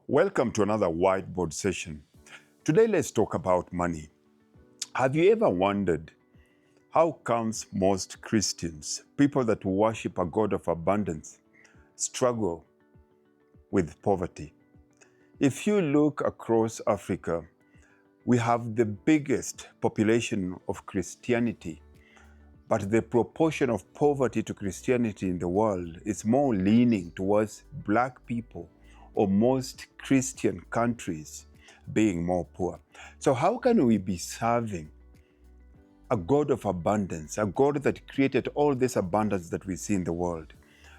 Welcome to another whiteboard session. Today let's talk about money. Have you ever wondered how comes most Christians, people that worship a God of abundance, struggle with poverty? If you look across Africa, we have the biggest population of Christianity, but the proportion of poverty to Christianity in the world is more leaning towards black people or most Christian countries being more poor. So how can we be serving a God of abundance, a God that created all this abundance that we see in the world,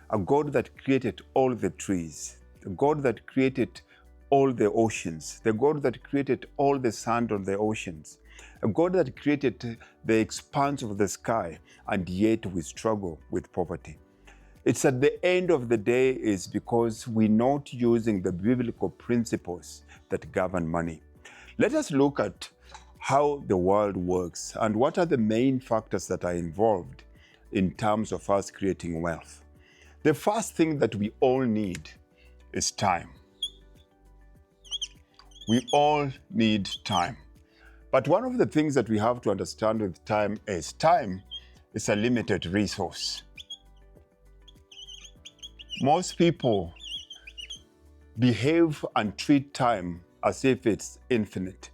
a God that created all the trees, a God that created all the oceans, the God that created all the sand on the oceans, a God that created the expanse of the sky, and yet we struggle with poverty? It's at the end of the day is because we're not using the biblical principles that govern money. Let us look at how the world works and what are the main factors that are involved in terms of us creating wealth. The first thing that we all need is time. We all need time. But one of the things that we have to understand with time is a limited resource. Most people behave and treat time as if it's infinite.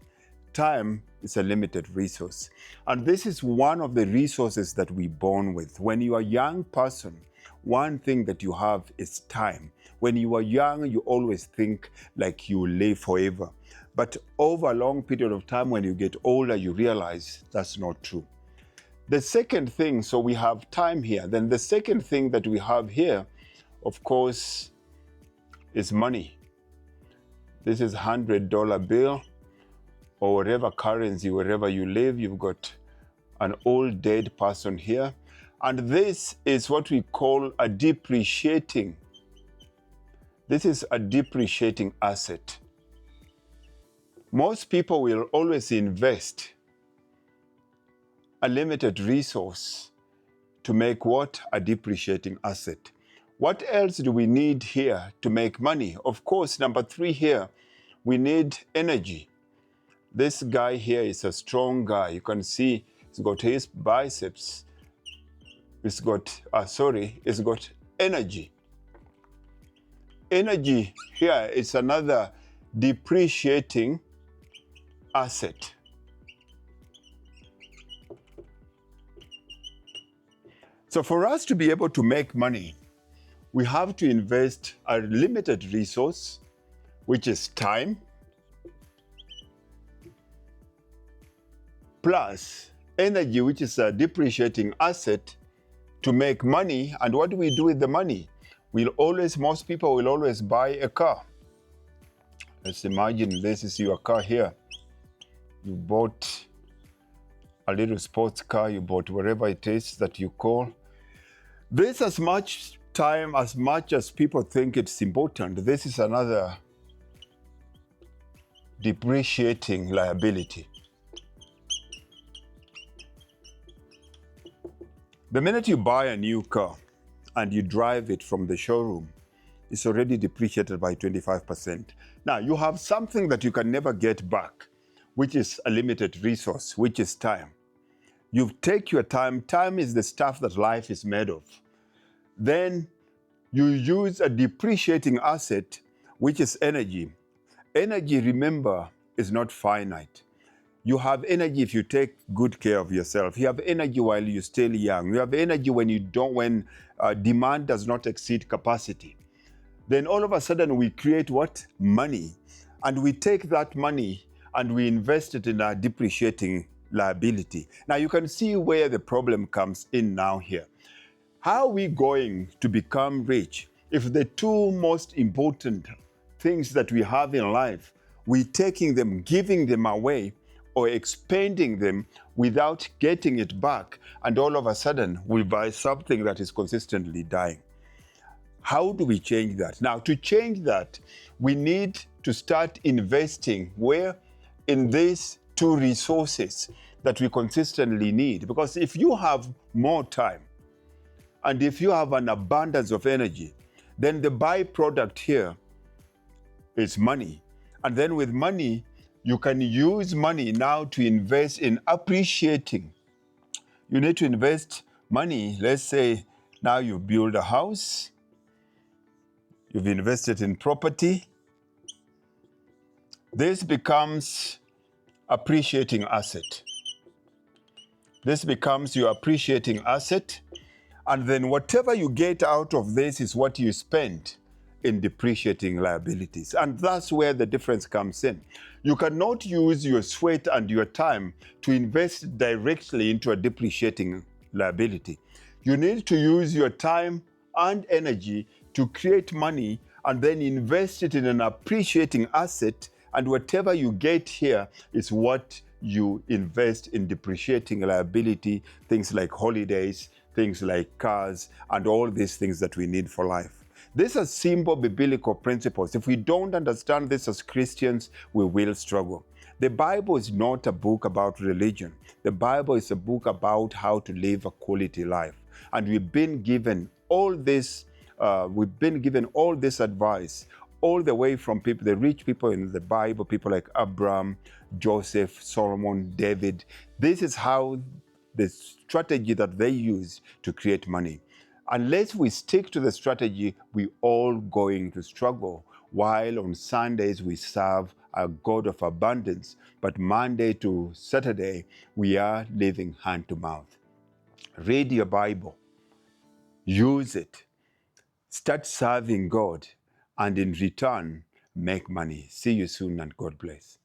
Time is a limited resource. And this is one of the resources that we're born with. When you are a young person, one thing that you have is time. When you are young, you always think like you will live forever. But over a long period of time, when you get older, you realize that's not true. The second thing, so we have time here. Then the second thing that we have here, of course, is money. This is $100 bill or whatever currency, wherever you live, you've got an old dead person here. And this is what we call a depreciating. This is a depreciating asset. Most people will always invest a limited resource to make what? A depreciating asset. What else do we need here to make money? Of course, number 3 here, we need energy. This guy here is a strong guy. You can see he's got his biceps. He's got energy. Energy here is another depreciating asset. So for us to be able to make money, we have to invest a limited resource, which is time, plus energy, which is a depreciating asset, to make money. And what do we do with the money? Most people will always buy a car. Let's imagine this is your car here. You bought a little sports car, you bought whatever it is that you call. This as much as people think it's important, this is another depreciating liability. The minute you buy a new car and you drive it from the showroom, it's already depreciated by 25%. Now, you have something that you can never get back, which is a limited resource, which is time. You take your time. Time is the stuff that life is made of. Then you use a depreciating asset, which is energy. Energy, remember, is not finite. You have energy if you take good care of yourself. You have energy while you're still young. You have energy when demand does not exceed capacity. Then all of a sudden we create what? Money. And we take that money and we invest it in a depreciating liability. Now you can see where the problem comes in now here. How are we going to become rich if the two most important things that we have in life, we're taking them, giving them away, or expending them without getting it back, and all of a sudden we buy something that is consistently dying? How do we change that? Now, to change that, we need to start investing where? In these two resources that we consistently need. Because if you have more time, and if you have an abundance of energy, then the byproduct here is money. And then with money, you can use money now to invest in appreciating. You need to invest money. Let's say now you build a house, you've invested in property. This becomes appreciating asset. This becomes your appreciating asset. And then whatever you get out of this is what you spend in depreciating liabilities. And that's where the difference comes in. You cannot use your sweat and your time to invest directly into a depreciating liability. You need to use your time and energy to create money and then invest it in an appreciating asset. And whatever you get here is what you invest in depreciating liability, things like holidays, things like cars, and all these things that we need for life. These are simple biblical principles. If we don't understand this as Christians, we will struggle. The Bible is not a book about religion. The Bible is a book about how to live a quality life. And we've been given all this advice all the way from people, the rich people in the Bible, people like Abraham, Joseph, Solomon, David. This is how the strategy that they use to create money. Unless we stick to the strategy, we're all going to struggle. While on Sundays we serve a God of abundance, but Monday to Saturday we are living hand to mouth. Read your Bible, use it, start serving God, and in return, make money. See you soon and God bless.